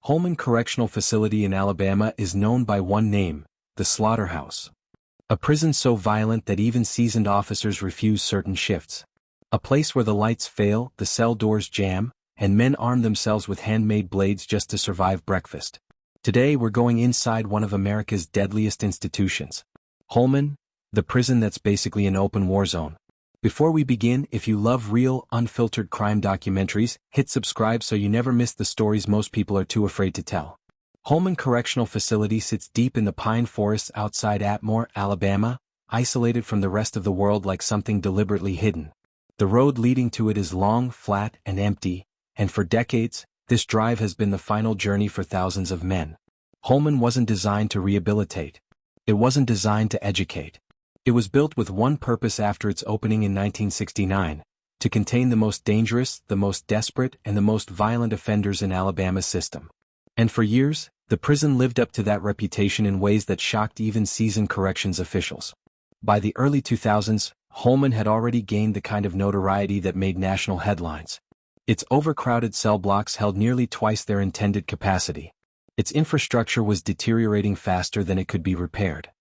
Holman Correctional Facility in Alabama is known by one name, the Slaughterhouse. A prison so violent that even seasoned officers refuse certain shifts. A place where the lights fail, the cell doors jam, and men arm themselves with handmade blades just to survive breakfast. Today we're going inside one of America's deadliest institutions. Holman, the prison that's basically an open war zone. Before we begin, if you love real, unfiltered crime documentaries, hit subscribe so you never miss the stories most people are too afraid to tell. Holman Correctional Facility sits deep in the pine forests outside Atmore, Alabama, isolated from the rest of the world like something deliberately hidden. The road leading to it is long, flat, and empty, and for decades, this drive has been the final journey for thousands of men. Holman wasn't designed to rehabilitate. It wasn't designed to educate. It was built with one purpose after its opening in 1969, to contain the most dangerous, the most desperate, and the most violent offenders in Alabama's system. And for years, the prison lived up to that reputation in ways that shocked even seasoned corrections officials. By the early 2000s, Holman had already gained the kind of notoriety that made national headlines. Its overcrowded cell blocks held nearly twice their intended capacity. Its infrastructure was deteriorating faster than it could be repaired.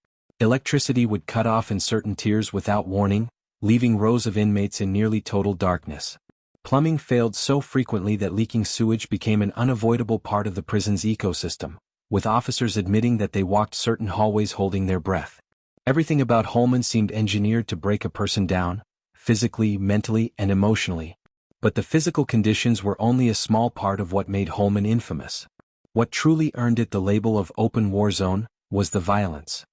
Electricity would cut off in certain tiers without warning, leaving rows of inmates in nearly total darkness. Plumbing failed so frequently that leaking sewage became an unavoidable part of the prison's ecosystem, with officers admitting that they walked certain hallways holding their breath. Everything about Holman seemed engineered to break a person down, physically, mentally, and emotionally. But the physical conditions were only a small part of what made Holman infamous. What truly earned it the label of open war zone was the violence.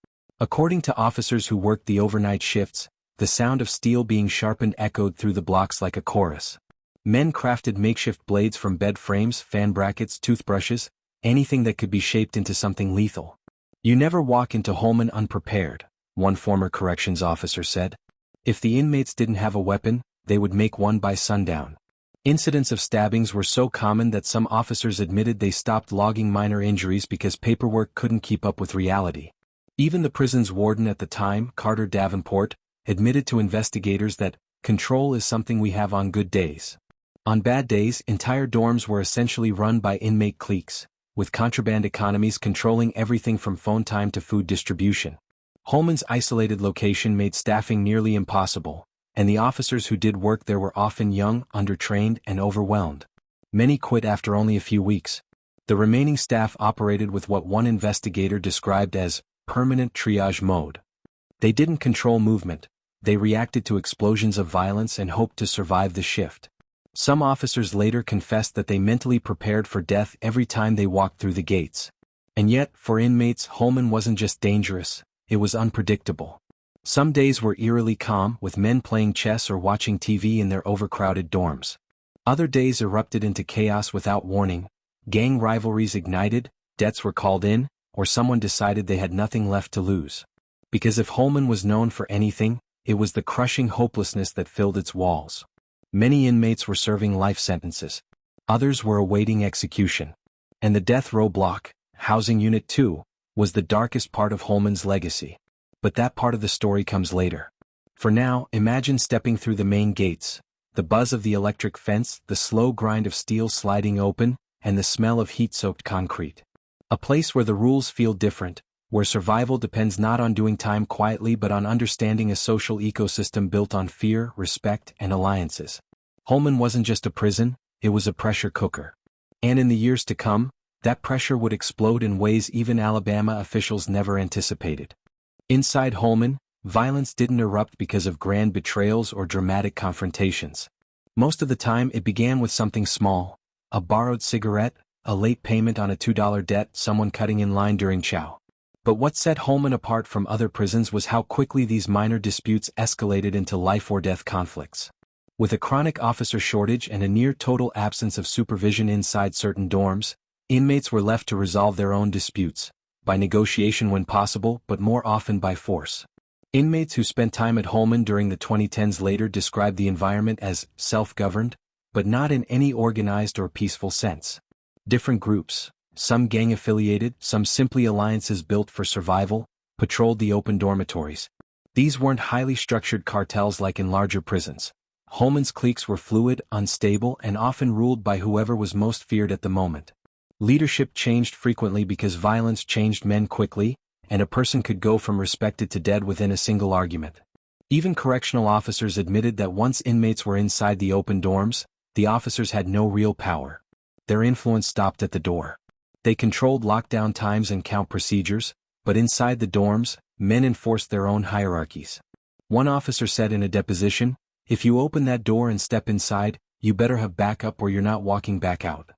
According to officers who worked the overnight shifts, the sound of steel being sharpened echoed through the blocks like a chorus. Men crafted makeshift blades from bed frames, fan brackets, toothbrushes, anything that could be shaped into something lethal. You never walk into Holman unprepared, one former corrections officer said. If the inmates didn't have a weapon, they would make one by sundown. Incidents of stabbings were so common that some officers admitted they stopped logging minor injuries because paperwork couldn't keep up with reality. Even the prison's warden at the time, Carter Davenport, admitted to investigators that control is something we have on good days. On bad days, entire dorms were essentially run by inmate cliques, with contraband economies controlling everything from phone time to food distribution. Holman's isolated location made staffing nearly impossible, and the officers who did work there were often young, undertrained, and overwhelmed. Many quit after only a few weeks. The remaining staff operated with what one investigator described as permanent triage mode. They didn't control movement, they reacted to explosions of violence and hoped to survive the shift. Some officers later confessed that they mentally prepared for death every time they walked through the gates. And yet, for inmates, Holman wasn't just dangerous, it was unpredictable. Some days were eerily calm, with men playing chess or watching TV in their overcrowded dorms. Other days erupted into chaos without warning. Gang rivalries ignited, debts were called in, or someone decided they had nothing left to lose. Because if Holman was known for anything, it was the crushing hopelessness that filled its walls. Many inmates were serving life sentences. Others were awaiting execution. And the death row block, Housing Unit 2, was the darkest part of Holman's legacy. But that part of the story comes later. For now, imagine stepping through the main gates, the buzz of the electric fence, the slow grind of steel sliding open, and the smell of heat-soaked concrete. A place where the rules feel different, where survival depends not on doing time quietly but on understanding a social ecosystem built on fear, respect, and alliances. Holman wasn't just a prison, it was a pressure cooker. And in the years to come, that pressure would explode in ways even Alabama officials never anticipated. Inside Holman, violence didn't erupt because of grand betrayals or dramatic confrontations. Most of the time it began with something small, a borrowed cigarette, a late payment on a $2 debt, someone cutting in line during chow. But what set Holman apart from other prisons was how quickly these minor disputes escalated into life-or-death conflicts. With a chronic officer shortage and a near-total absence of supervision inside certain dorms, inmates were left to resolve their own disputes, by negotiation when possible but more often by force. Inmates who spent time at Holman during the 2010s later described the environment as self-governed, but not in any organized or peaceful sense. Different groups, some gang-affiliated, some simply alliances built for survival, patrolled the open dormitories. These weren't highly structured cartels like in larger prisons. Holman's cliques were fluid, unstable, and often ruled by whoever was most feared at the moment. Leadership changed frequently because violence changed men quickly, and a person could go from respected to dead within a single argument. Even correctional officers admitted that once inmates were inside the open dorms, the officers had no real power. Their influence stopped at the door. They controlled lockdown times and count procedures, but inside the dorms, men enforced their own hierarchies. One officer said in a deposition, "If you open that door and step inside, you better have backup or you're not walking back out."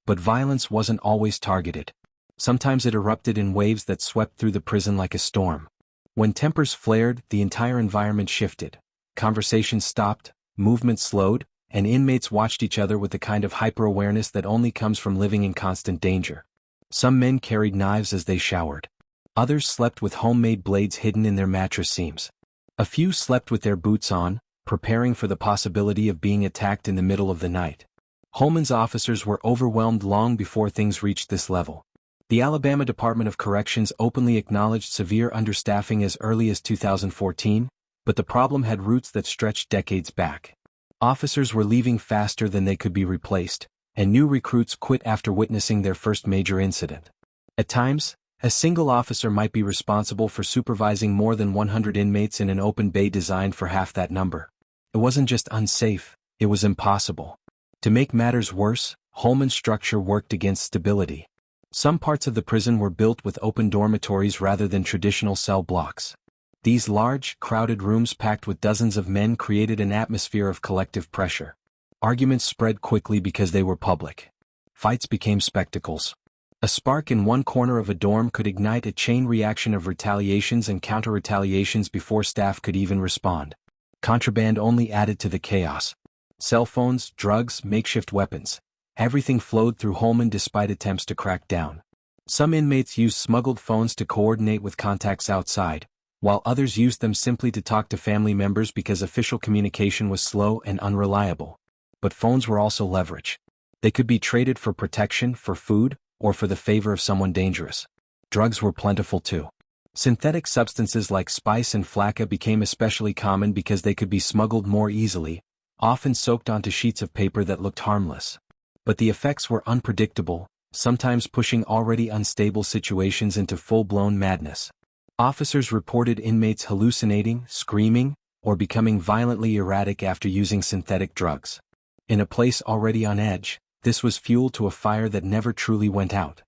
But violence wasn't always targeted. Sometimes it erupted in waves that swept through the prison like a storm. When tempers flared, the entire environment shifted. Conversations stopped, movement slowed, and inmates watched each other with the kind of hyper-awareness that only comes from living in constant danger. Some men carried knives as they showered. Others slept with homemade blades hidden in their mattress seams. A few slept with their boots on, preparing for the possibility of being attacked in the middle of the night. Holman's officers were overwhelmed long before things reached this level. The Alabama Department of Corrections openly acknowledged severe understaffing as early as 2014, but the problem had roots that stretched decades back. Officers were leaving faster than they could be replaced, and new recruits quit after witnessing their first major incident. At times, a single officer might be responsible for supervising more than 100 inmates in an open bay designed for half that number. It wasn't just unsafe, it was impossible. To make matters worse, Holman's structure worked against stability. Some parts of the prison were built with open dormitories rather than traditional cell blocks. These large, crowded rooms packed with dozens of men created an atmosphere of collective pressure. Arguments spread quickly because they were public. Fights became spectacles. A spark in one corner of a dorm could ignite a chain reaction of retaliations and counter-retaliations before staff could even respond. Contraband only added to the chaos. Cell phones, drugs, makeshift weapons. Everything flowed through Holman despite attempts to crack down. Some inmates used smuggled phones to coordinate with contacts outside, while others used them simply to talk to family members because official communication was slow and unreliable. But phones were also leverage. They could be traded for protection, for food, or for the favor of someone dangerous. Drugs were plentiful too. Synthetic substances like spice and flakka became especially common because they could be smuggled more easily, often soaked onto sheets of paper that looked harmless. But the effects were unpredictable, sometimes pushing already unstable situations into full-blown madness. Officers reported inmates hallucinating, screaming, or becoming violently erratic after using synthetic drugs. In a place already on edge, this was fuel to a fire that never truly went out.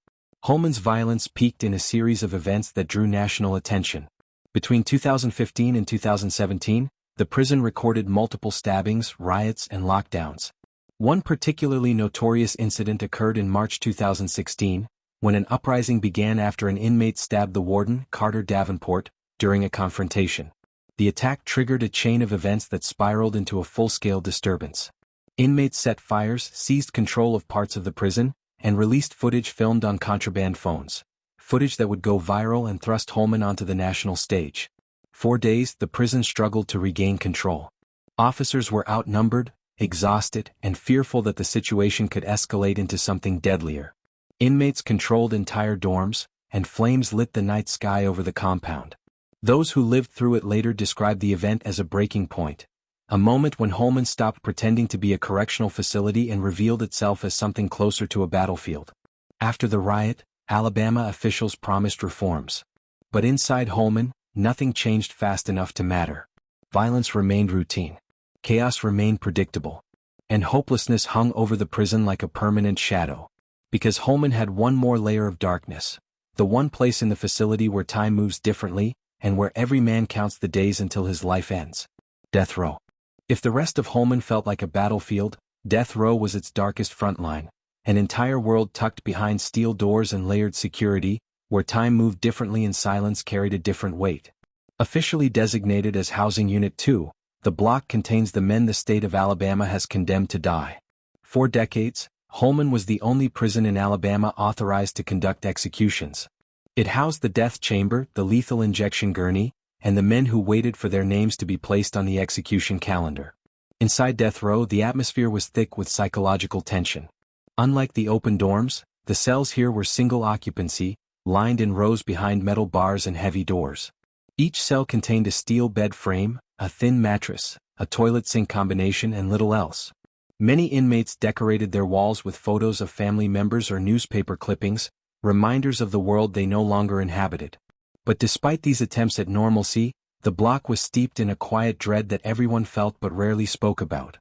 Holman's violence peaked in a series of events that drew national attention. Between 2015 and 2017, the prison recorded multiple stabbings, riots, and lockdowns. One particularly notorious incident occurred in March 2016, when an uprising began after an inmate stabbed the warden, Carter Davenport, during a confrontation. The attack triggered a chain of events that spiraled into a full-scale disturbance. Inmates set fires, seized control of parts of the prison, and released footage filmed on contraband phones. Footage that would go viral and thrust Holman onto the national stage. For days, the prison struggled to regain control. Officers were outnumbered, exhausted, and fearful that the situation could escalate into something deadlier. Inmates controlled entire dorms, and flames lit the night sky over the compound. Those who lived through it later described the event as a breaking point, a moment when Holman stopped pretending to be a correctional facility and revealed itself as something closer to a battlefield. After the riot, Alabama officials promised reforms. But inside Holman, nothing changed fast enough to matter. Violence remained routine. Chaos remained predictable. And hopelessness hung over the prison like a permanent shadow. Because Holman had one more layer of darkness. The one place in the facility where time moves differently, and where every man counts the days until his life ends. Death row. If the rest of Holman felt like a battlefield, death row was its darkest front line, an entire world tucked behind steel doors and layered security, where time moved differently and silence carried a different weight. Officially designated as Housing Unit 2, the block contains the men the state of Alabama has condemned to die. For decades, Holman was the only prison in Alabama authorized to conduct executions. It housed the death chamber, the lethal injection gurney, and the men who waited for their names to be placed on the execution calendar. Inside death row, the atmosphere was thick with psychological tension. Unlike the open dorms, the cells here were single occupancy, lined in rows behind metal bars and heavy doors. Each cell contained a steel bed frame, a thin mattress, a toilet sink combination, and little else. Many inmates decorated their walls with photos of family members or newspaper clippings, reminders of the world they no longer inhabited. But despite these attempts at normalcy, the block was steeped in a quiet dread that everyone felt but rarely spoke about.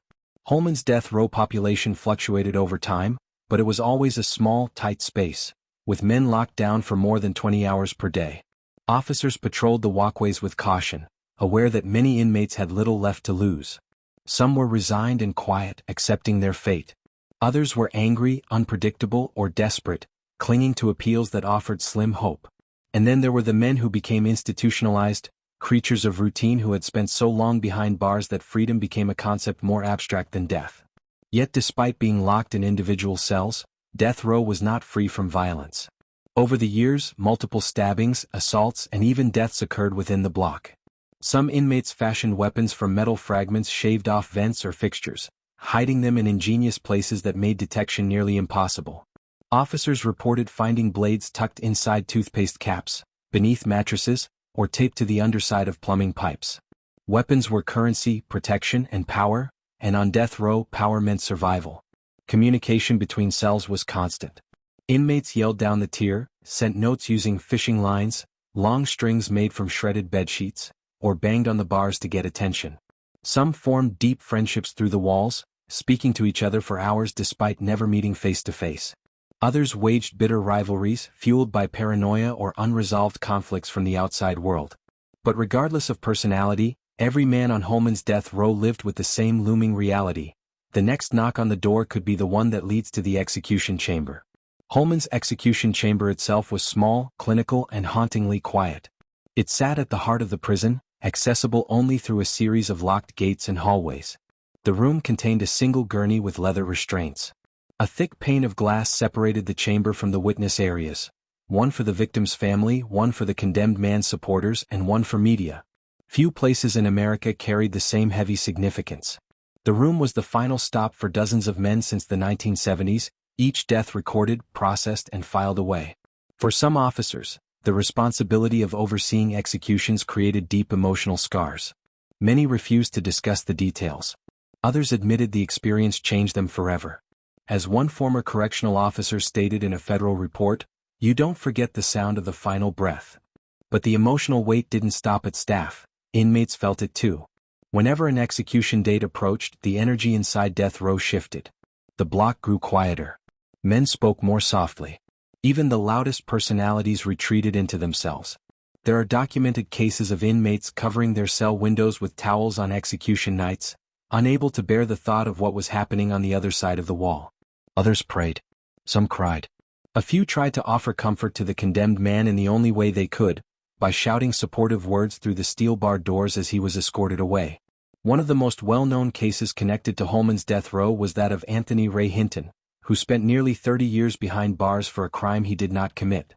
Holman's death row population fluctuated over time, but it was always a small, tight space, with men locked down for more than 20 hours per day. Officers patrolled the walkways with caution, aware that many inmates had little left to lose. Some were resigned and quiet, accepting their fate. Others were angry, unpredictable, or desperate, clinging to appeals that offered slim hope. And then there were the men who became institutionalized, creatures of routine who had spent so long behind bars that freedom became a concept more abstract than death. Yet despite being locked in individual cells, death row was not free from violence. Over the years, multiple stabbings, assaults, and even deaths occurred within the block. Some inmates fashioned weapons from metal fragments shaved off vents or fixtures, hiding them in ingenious places that made detection nearly impossible. Officers reported finding blades tucked inside toothpaste caps, beneath mattresses, or taped to the underside of plumbing pipes. Weapons were currency, protection, and power, and on death row, power meant survival. Communication between cells was constant. Inmates yelled down the tier, sent notes using fishing lines, long strings made from shredded bedsheets, or banged on the bars to get attention. Some formed deep friendships through the walls, speaking to each other for hours despite never meeting face to face. Others waged bitter rivalries, fueled by paranoia or unresolved conflicts from the outside world. But regardless of personality, every man on Holman's death row lived with the same looming reality. The next knock on the door could be the one that leads to the execution chamber. Holman's execution chamber itself was small, clinical, and hauntingly quiet. It sat at the heart of the prison, accessible only through a series of locked gates and hallways. The room contained a single gurney with leather restraints. A thick pane of glass separated the chamber from the witness areas, one for the victim's family, one for the condemned man's supporters, and one for media. Few places in America carried the same heavy significance. The room was the final stop for dozens of men since the 1970s, each death recorded, processed, and filed away. For some officers, the responsibility of overseeing executions created deep emotional scars. Many refused to discuss the details. Others admitted the experience changed them forever. As one former correctional officer stated in a federal report, "You don't forget the sound of the final breath." But the emotional weight didn't stop at staff. Inmates felt it too. Whenever an execution date approached, the energy inside death row shifted. The block grew quieter. Men spoke more softly. Even the loudest personalities retreated into themselves. There are documented cases of inmates covering their cell windows with towels on execution nights, unable to bear the thought of what was happening on the other side of the wall. Others prayed. Some cried. A few tried to offer comfort to the condemned man in the only way they could, by shouting supportive words through the steel-barred doors as he was escorted away. One of the most well-known cases connected to Holman's death row was that of Anthony Ray Hinton, who spent nearly 30 years behind bars for a crime he did not commit.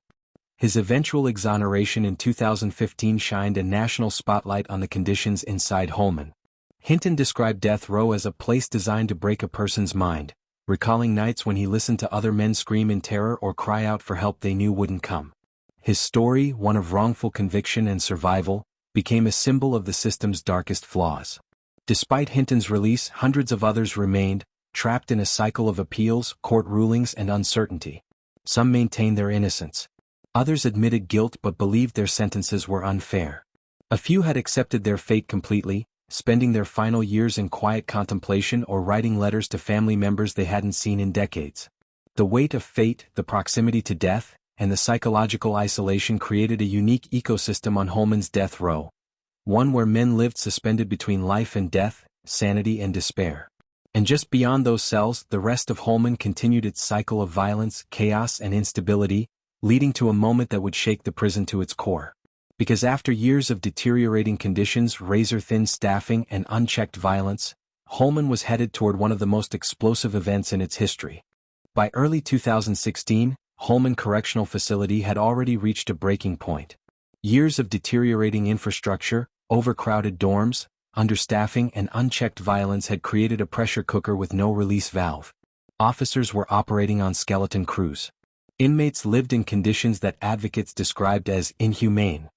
His eventual exoneration in 2015 shined a national spotlight on the conditions inside Holman. Hinton described death row as a place designed to break a person's mind, recalling nights when he listened to other men scream in terror or cry out for help they knew wouldn't come. His story, one of wrongful conviction and survival, became a symbol of the system's darkest flaws. Despite Hinton's release, hundreds of others remained, trapped in a cycle of appeals, court rulings, and uncertainty. Some maintained their innocence. Others admitted guilt but believed their sentences were unfair. A few had accepted their fate completely, spending their final years in quiet contemplation or writing letters to family members they hadn't seen in decades. The weight of fate, the proximity to death, and the psychological isolation created a unique ecosystem on Holman's death row, one where men lived suspended between life and death, sanity and despair. And just beyond those cells, the rest of Holman continued its cycle of violence, chaos, and instability, leading to a moment that would shake the prison to its core. Because after years of deteriorating conditions, razor-thin staffing, and unchecked violence, Holman was headed toward one of the most explosive events in its history. By early 2016, Holman Correctional Facility had already reached a breaking point. Years of deteriorating infrastructure, overcrowded dorms, understaffing, and unchecked violence had created a pressure cooker with no release valve. Officers were operating on skeleton crews. Inmates lived in conditions that advocates described as inhumane.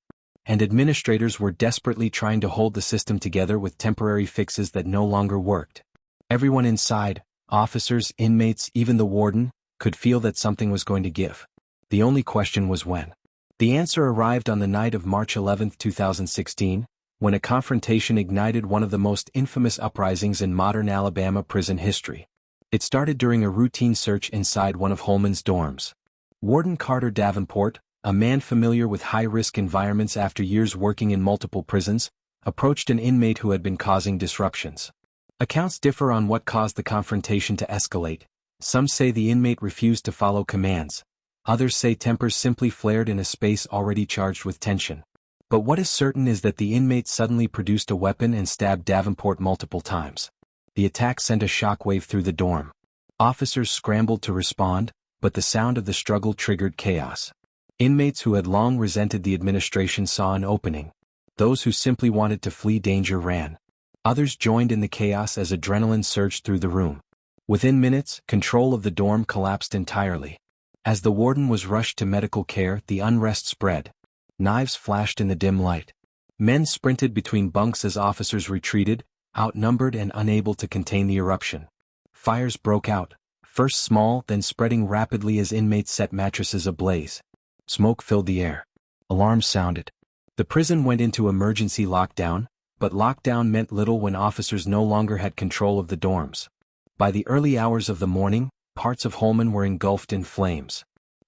And administrators were desperately trying to hold the system together with temporary fixes that no longer worked. Everyone inside, Officers, inmates, even the warden, could feel that something was going to give. The only question was when. The answer arrived on the night of March 11, 2016, when a confrontation ignited one of the most infamous uprisings in modern Alabama prison history. It started during a routine search inside one of Holman's dorms. Warden Carter Davenport, a man familiar with high-risk environments after years working in multiple prisons, approached an inmate who had been causing disruptions. Accounts differ on what caused the confrontation to escalate. Some say the inmate refused to follow commands. Others say tempers simply flared in a space already charged with tension. But what is certain is that the inmate suddenly produced a weapon and stabbed Davenport multiple times. The attack sent a shockwave through the dorm. Officers scrambled to respond, but the sound of the struggle triggered chaos. Inmates who had long resented the administration saw an opening. Those who simply wanted to flee danger ran. Others joined in the chaos as adrenaline surged through the room. Within minutes, control of the dorm collapsed entirely. As the warden was rushed to medical care, the unrest spread. Knives flashed in the dim light. Men sprinted between bunks as officers retreated, outnumbered and unable to contain the eruption. Fires broke out, first small, then spreading rapidly as inmates set mattresses ablaze. Smoke filled the air. Alarms sounded. The prison went into emergency lockdown, but lockdown meant little when officers no longer had control of the dorms. By the early hours of the morning, parts of Holman were engulfed in flames.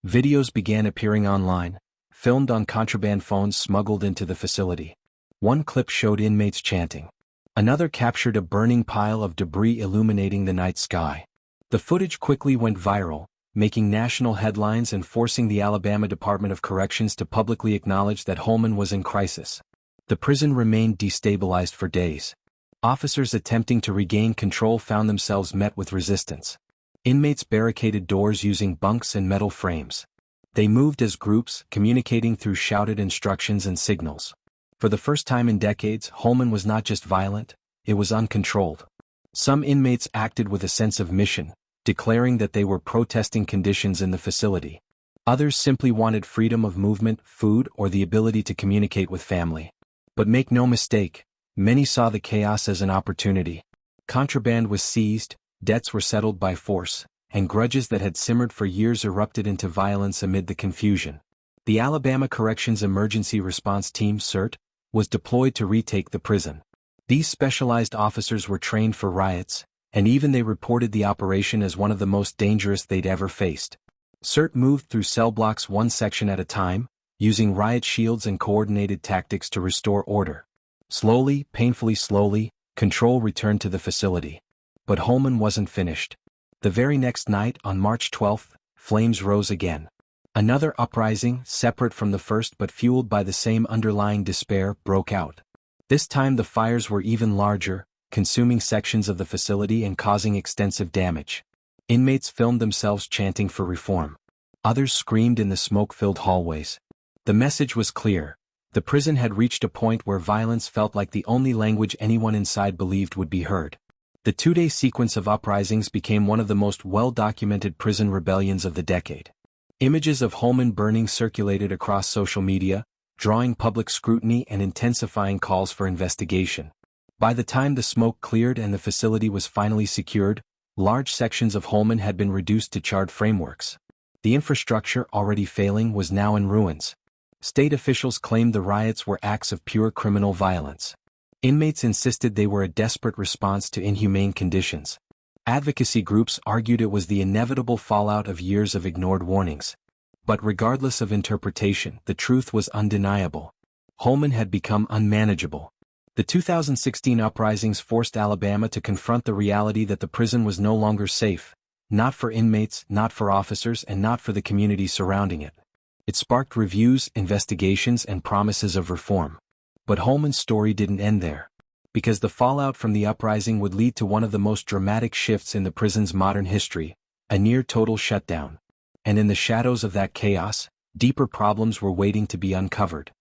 Videos began appearing online, filmed on contraband phones smuggled into the facility. One clip showed inmates chanting. Another captured a burning pile of debris illuminating the night sky. The footage quickly went viral, making national headlines and forcing the Alabama Department of Corrections to publicly acknowledge that Holman was in crisis. The prison remained destabilized for days. Officers attempting to regain control found themselves met with resistance. Inmates barricaded doors using bunks and metal frames. They moved as groups, communicating through shouted instructions and signals. For the first time in decades, Holman was not just violent, it was uncontrolled. Some inmates acted with a sense of mission, declaring that they were protesting conditions in the facility. Others simply wanted freedom of movement, food, or the ability to communicate with family. But make no mistake, many saw the chaos as an opportunity. Contraband was seized, debts were settled by force, and grudges that had simmered for years erupted into violence amid the confusion. The Alabama Corrections Emergency Response Team (CERT) was deployed to retake the prison. These specialized officers were trained for riots, and even they reported the operation as one of the most dangerous they'd ever faced. CERT moved through cell blocks one section at a time, using riot shields and coordinated tactics to restore order. Slowly, painfully slowly, control returned to the facility. But Holman wasn't finished. The very next night, on March 12, flames rose again. Another uprising, separate from the first but fueled by the same underlying despair, broke out. This time the fires were even larger, consuming sections of the facility and causing extensive damage. Inmates filmed themselves chanting for reform. Others screamed in the smoke-filled hallways. The message was clear. The prison had reached a point where violence felt like the only language anyone inside believed would be heard. The two-day sequence of uprisings became one of the most well-documented prison rebellions of the decade. Images of Holman burning circulated across social media, drawing public scrutiny and intensifying calls for investigation. By the time the smoke cleared and the facility was finally secured, large sections of Holman had been reduced to charred frameworks. The infrastructure, already failing, was now in ruins. State officials claimed the riots were acts of pure criminal violence. Inmates insisted they were a desperate response to inhumane conditions. Advocacy groups argued it was the inevitable fallout of years of ignored warnings. But regardless of interpretation, the truth was undeniable. Holman had become unmanageable. The 2016 uprisings forced Alabama to confront the reality that the prison was no longer safe, not for inmates, not for officers, and not for the community surrounding it. It sparked reviews, investigations, and promises of reform. But Holman's story didn't end there. Because the fallout from the uprising would lead to one of the most dramatic shifts in the prison's modern history, a near-total shutdown. And in the shadows of that chaos, deeper problems were waiting to be uncovered.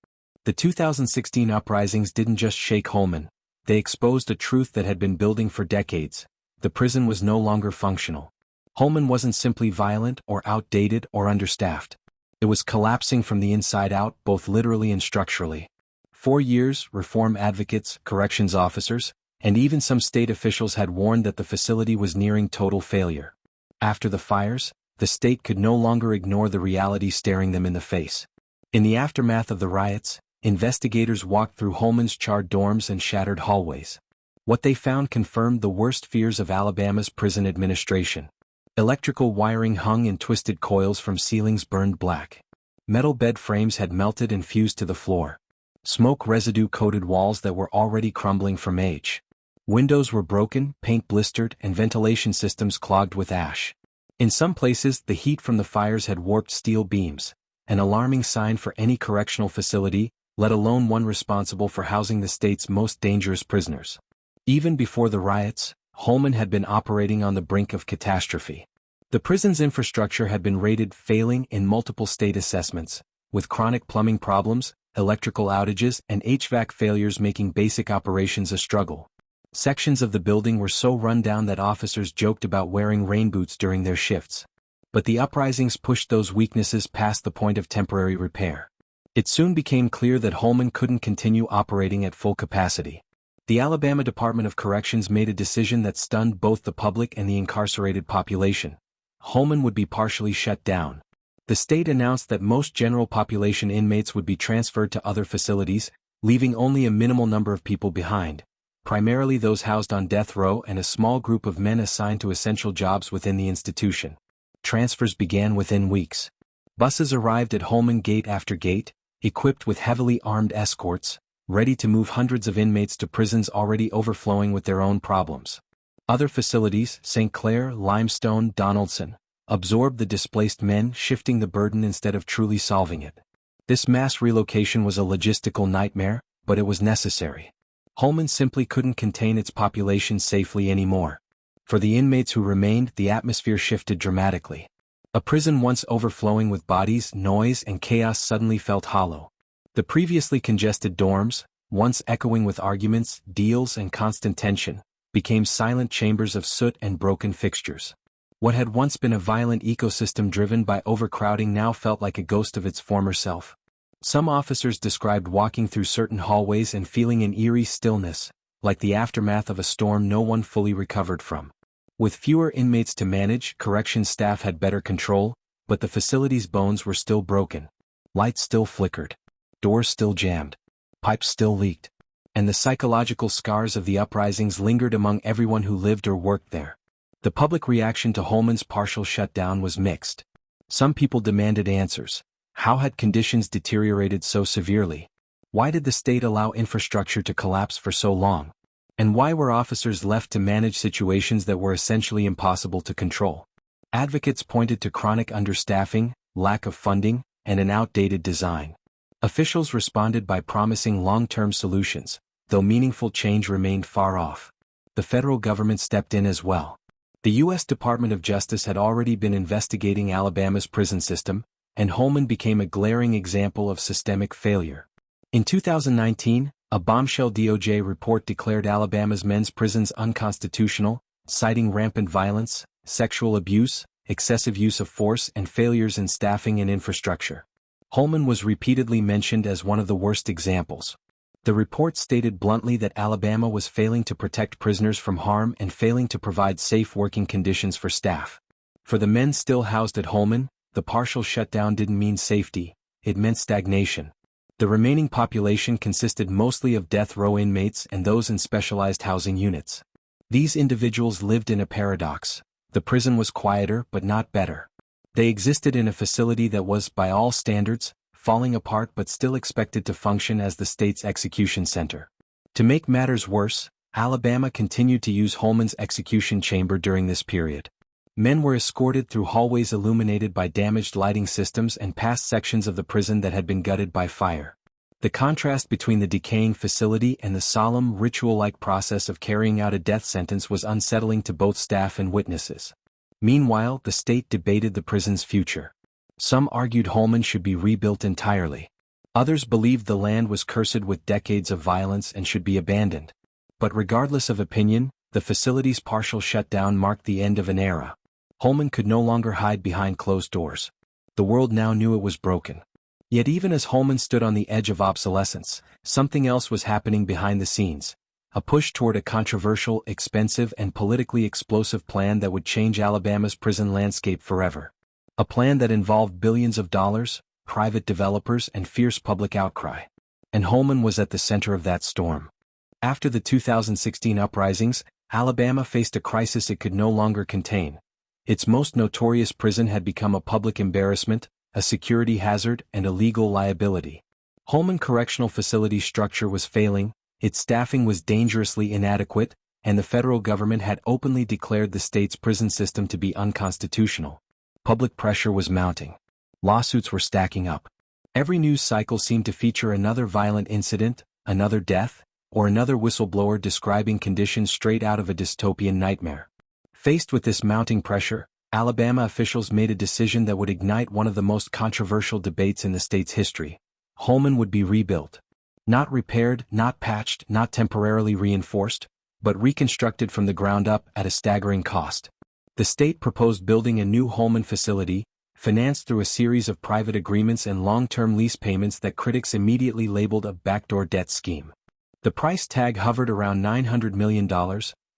The 2016 uprisings didn't just shake Holman, they exposed a truth that had been building for decades. The prison was no longer functional. Holman wasn't simply violent or outdated or understaffed. It was collapsing from the inside out, both literally and structurally. For years, reform advocates, corrections officers, and even some state officials had warned that the facility was nearing total failure. After the fires, the state could no longer ignore the reality staring them in the face. In the aftermath of the riots, investigators walked through Holman's charred dorms and shattered hallways. What they found confirmed the worst fears of Alabama's prison administration. Electrical wiring hung in twisted coils from ceilings burned black. Metal bed frames had melted and fused to the floor. Smoke residue-coated walls that were already crumbling from age. Windows were broken, paint blistered, and ventilation systems clogged with ash. In some places, the heat from the fires had warped steel beams, an alarming sign for any correctional facility, let alone one responsible for housing the state's most dangerous prisoners. Even before the riots, Holman had been operating on the brink of catastrophe. The prison's infrastructure had been rated failing in multiple state assessments, with chronic plumbing problems, electrical outages, and HVAC failures making basic operations a struggle. Sections of the building were so run down that officers joked about wearing rain boots during their shifts. But the uprisings pushed those weaknesses past the point of temporary repair. It soon became clear that Holman couldn't continue operating at full capacity. The Alabama Department of Corrections made a decision that stunned both the public and the incarcerated population. Holman would be partially shut down. The state announced that most general population inmates would be transferred to other facilities, leaving only a minimal number of people behind, primarily those housed on death row and a small group of men assigned to essential jobs within the institution. Transfers began within weeks. Buses arrived at Holman gate after gate, equipped with heavily armed escorts, ready to move hundreds of inmates to prisons already overflowing with their own problems. Other facilities, St. Clair, Limestone, Donaldson, absorbed the displaced men, shifting the burden instead of truly solving it. This mass relocation was a logistical nightmare, but it was necessary. Holman simply couldn't contain its population safely anymore. For the inmates who remained, the atmosphere shifted dramatically. A prison once overflowing with bodies, noise, and chaos suddenly felt hollow. The previously congested dorms, once echoing with arguments, deals, and constant tension, became silent chambers of soot and broken fixtures. What had once been a violent ecosystem driven by overcrowding now felt like a ghost of its former self. Some officers described walking through certain hallways and feeling an eerie stillness, like the aftermath of a storm no one fully recovered from. With fewer inmates to manage, corrections staff had better control, but the facility's bones were still broken. Lights still flickered. Doors still jammed. Pipes still leaked. And the psychological scars of the uprisings lingered among everyone who lived or worked there. The public reaction to Holman's partial shutdown was mixed. Some people demanded answers. How had conditions deteriorated so severely? Why did the state allow infrastructure to collapse for so long? And why were officers left to manage situations that were essentially impossible to control? Advocates pointed to chronic understaffing, lack of funding, and an outdated design. Officials responded by promising long-term solutions, though meaningful change remained far off. The federal government stepped in as well. The U.S. Department of Justice had already been investigating Alabama's prison system, and Holman became a glaring example of systemic failure. In 2019, a bombshell DOJ report declared Alabama's men's prisons unconstitutional, citing rampant violence, sexual abuse, excessive use of force, and failures in staffing and infrastructure. Holman was repeatedly mentioned as one of the worst examples. The report stated bluntly that Alabama was failing to protect prisoners from harm and failing to provide safe working conditions for staff. For the men still housed at Holman, the partial shutdown didn't mean safety, it meant stagnation. The remaining population consisted mostly of death row inmates and those in specialized housing units. These individuals lived in a paradox. The prison was quieter but not better. They existed in a facility that was, by all standards, falling apart but still expected to function as the state's execution center. To make matters worse, Alabama continued to use Holman's execution chamber during this period. Men were escorted through hallways illuminated by damaged lighting systems and past sections of the prison that had been gutted by fire. The contrast between the decaying facility and the solemn, ritual-like process of carrying out a death sentence was unsettling to both staff and witnesses. Meanwhile, the state debated the prison's future. Some argued Holman should be rebuilt entirely. Others believed the land was cursed with decades of violence and should be abandoned. But regardless of opinion, the facility's partial shutdown marked the end of an era. Holman could no longer hide behind closed doors. The world now knew it was broken. Yet even as Holman stood on the edge of obsolescence, something else was happening behind the scenes. a push toward a controversial, expensive, and politically explosive plan that would change Alabama's prison landscape forever. A plan that involved billions of dollars, private developers, and fierce public outcry. And Holman was at the center of that storm. After the 2016 uprisings, Alabama faced a crisis it could no longer contain. Its most notorious prison had become a public embarrassment, a security hazard, and a legal liability. Holman Correctional Facility's structure was failing, its staffing was dangerously inadequate, and the federal government had openly declared the state's prison system to be unconstitutional. Public pressure was mounting. Lawsuits were stacking up. Every news cycle seemed to feature another violent incident, another death, or another whistleblower describing conditions straight out of a dystopian nightmare. Faced with this mounting pressure, Alabama officials made a decision that would ignite one of the most controversial debates in the state's history. Holman would be rebuilt. Not repaired, not patched, not temporarily reinforced, but reconstructed from the ground up at a staggering cost. The state proposed building a new Holman facility, financed through a series of private agreements and long-term lease payments that critics immediately labeled a backdoor debt scheme. The price tag hovered around $900 million,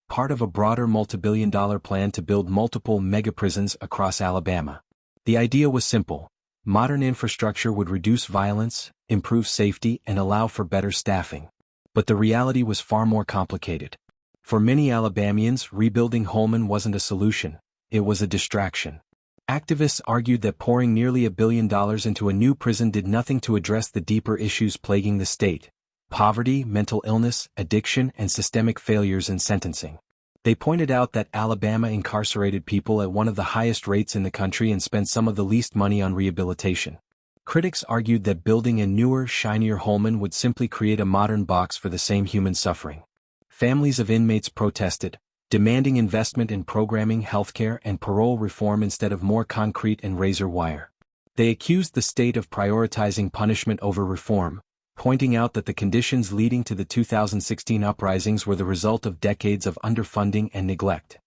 part of a broader multi-billion-dollar plan to build multiple mega-prisons across Alabama. The idea was simple. Modern infrastructure would reduce violence, improve safety, and allow for better staffing. But the reality was far more complicated. For many Alabamians, rebuilding Holman wasn't a solution, it was a distraction. Activists argued that pouring nearly $1 billion into a new prison did nothing to address the deeper issues plaguing the state: poverty, mental illness, addiction, and systemic failures in sentencing. They pointed out that Alabama incarcerated people at one of the highest rates in the country and spent some of the least money on rehabilitation. Critics argued that building a newer, shinier Holman would simply create a modern box for the same human suffering. Families of inmates protested, demanding investment in programming, healthcare, and parole reform instead of more concrete and razor wire. They accused the state of prioritizing punishment over reform, pointing out that the conditions leading to the 2016 uprisings were the result of decades of underfunding and neglect.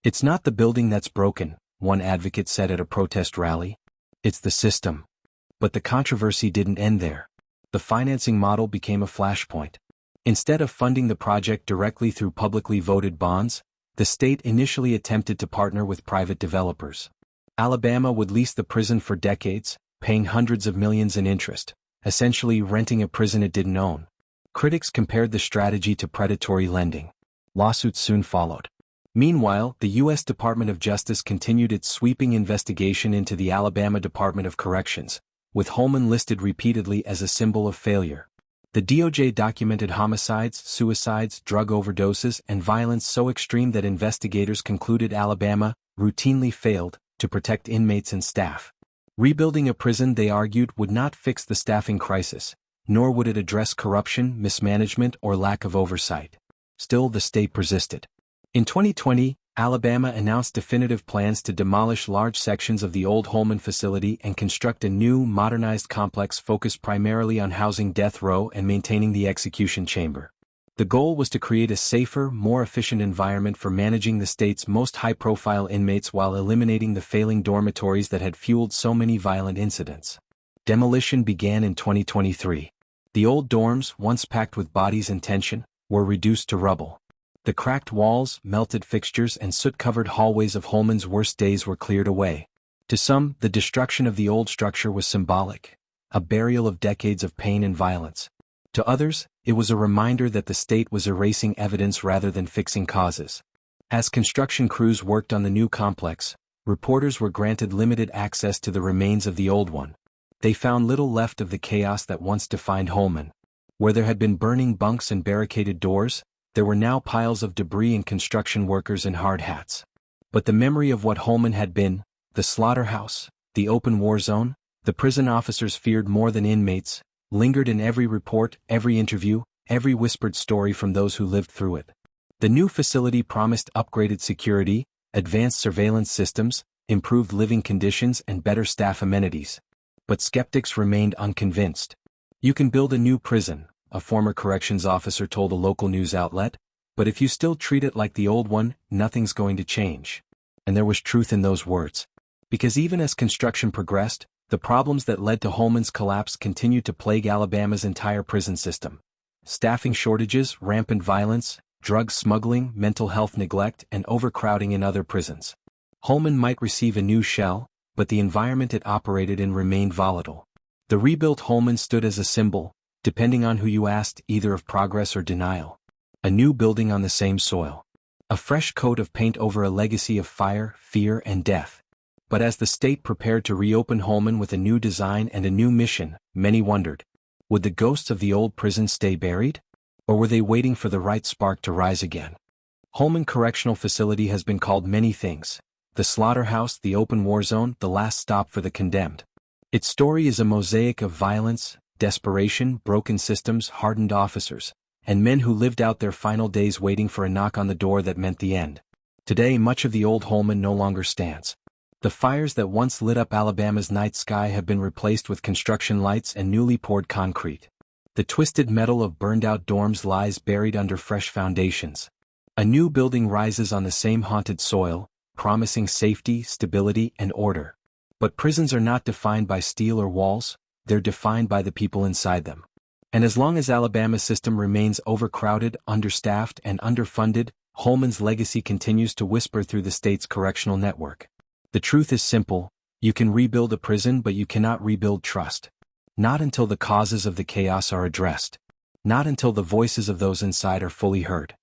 "It's not the building that's broken," one advocate said at a protest rally. "It's the system." But the controversy didn't end there. The financing model became a flashpoint. Instead of funding the project directly through publicly voted bonds, the state initially attempted to partner with private developers. Alabama would lease the prison for decades, paying hundreds of millions in interest, essentially renting a prison it didn't own. Critics compared the strategy to predatory lending. Lawsuits soon followed. Meanwhile, the U.S. Department of Justice continued its sweeping investigation into the Alabama Department of Corrections, with Holman listed repeatedly as a symbol of failure. The DOJ documented homicides, suicides, drug overdoses, and violence so extreme that investigators concluded Alabama routinely failed to protect inmates and staff. Rebuilding a prison, they argued, would not fix the staffing crisis, nor would it address corruption, mismanagement, or lack of oversight. Still, the state persisted. In 2020, Alabama announced definitive plans to demolish large sections of the old Holman facility and construct a new, modernized complex focused primarily on housing death row and maintaining the execution chamber. The goal was to create a safer, more efficient environment for managing the state's most high-profile inmates while eliminating the failing dormitories that had fueled so many violent incidents. Demolition began in 2023. The old dorms, once packed with bodies and tension, were reduced to rubble. The cracked walls, melted fixtures, and soot-covered hallways of Holman's worst days were cleared away. To some, the destruction of the old structure was symbolic, a burial of decades of pain and violence. To others, it was a reminder that the state was erasing evidence rather than fixing causes. As construction crews worked on the new complex, reporters were granted limited access to the remains of the old one. They found little left of the chaos that once defined Holman. Where there had been burning bunks and barricaded doors, there were now piles of debris and construction workers in hard hats. But the memory of what Holman had been, the slaughterhouse, the open war zone, the prison officers feared more than inmates, lingered in every report, every interview, every whispered story from those who lived through it. The new facility promised upgraded security, advanced surveillance systems, improved living conditions, and better staff amenities. But skeptics remained unconvinced. "You can build a new prison," a former corrections officer told a local news outlet, "but if you still treat it like the old one, nothing's going to change." And there was truth in those words. Because even as construction progressed, the problems that led to Holman's collapse continued to plague Alabama's entire prison system. Staffing shortages, rampant violence, drug smuggling, mental health neglect, and overcrowding in other prisons. Holman might receive a new shell, but the environment it operated in remained volatile. The rebuilt Holman stood as a symbol, depending on who you asked, either of progress or denial. A new building on the same soil. A fresh coat of paint over a legacy of fire, fear, and death. But as the state prepared to reopen Holman with a new design and a new mission, many wondered, would the ghosts of the old prison stay buried? Or were they waiting for the right spark to rise again? Holman Correctional Facility has been called many things: the Slaughterhouse, the open war zone, the last stop for the condemned. Its story is a mosaic of violence, desperation, broken systems, hardened officers, and men who lived out their final days waiting for a knock on the door that meant the end. Today, much of the old Holman no longer stands. The fires that once lit up Alabama's night sky have been replaced with construction lights and newly poured concrete. The twisted metal of burned-out dorms lies buried under fresh foundations. A new building rises on the same haunted soil, promising safety, stability, and order. But prisons are not defined by steel or walls, they're defined by the people inside them. And as long as Alabama's system remains overcrowded, understaffed, and underfunded, Holman's legacy continues to whisper through the state's correctional network. The truth is simple: you can rebuild a prison, but you cannot rebuild trust. Not until the causes of the chaos are addressed. Not until the voices of those inside are fully heard.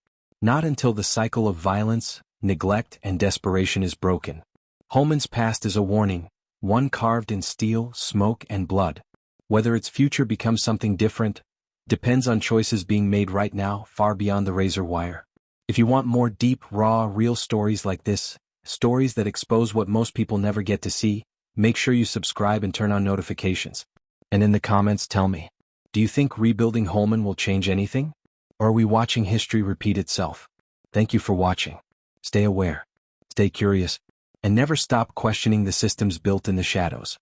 Not until the cycle of violence, neglect, and desperation is broken. Holman's past is a warning, one carved in steel, smoke, and blood. Whether its future becomes something different depends on choices being made right now, far beyond the razor wire. If you want more deep, raw, real stories like this, stories that expose what most people never get to see, make sure you subscribe and turn on notifications. And in the comments, tell me, do you think rebuilding Holman will change anything? Or are we watching history repeat itself? Thank you for watching. Stay aware, stay curious, and never stop questioning the systems built in the shadows.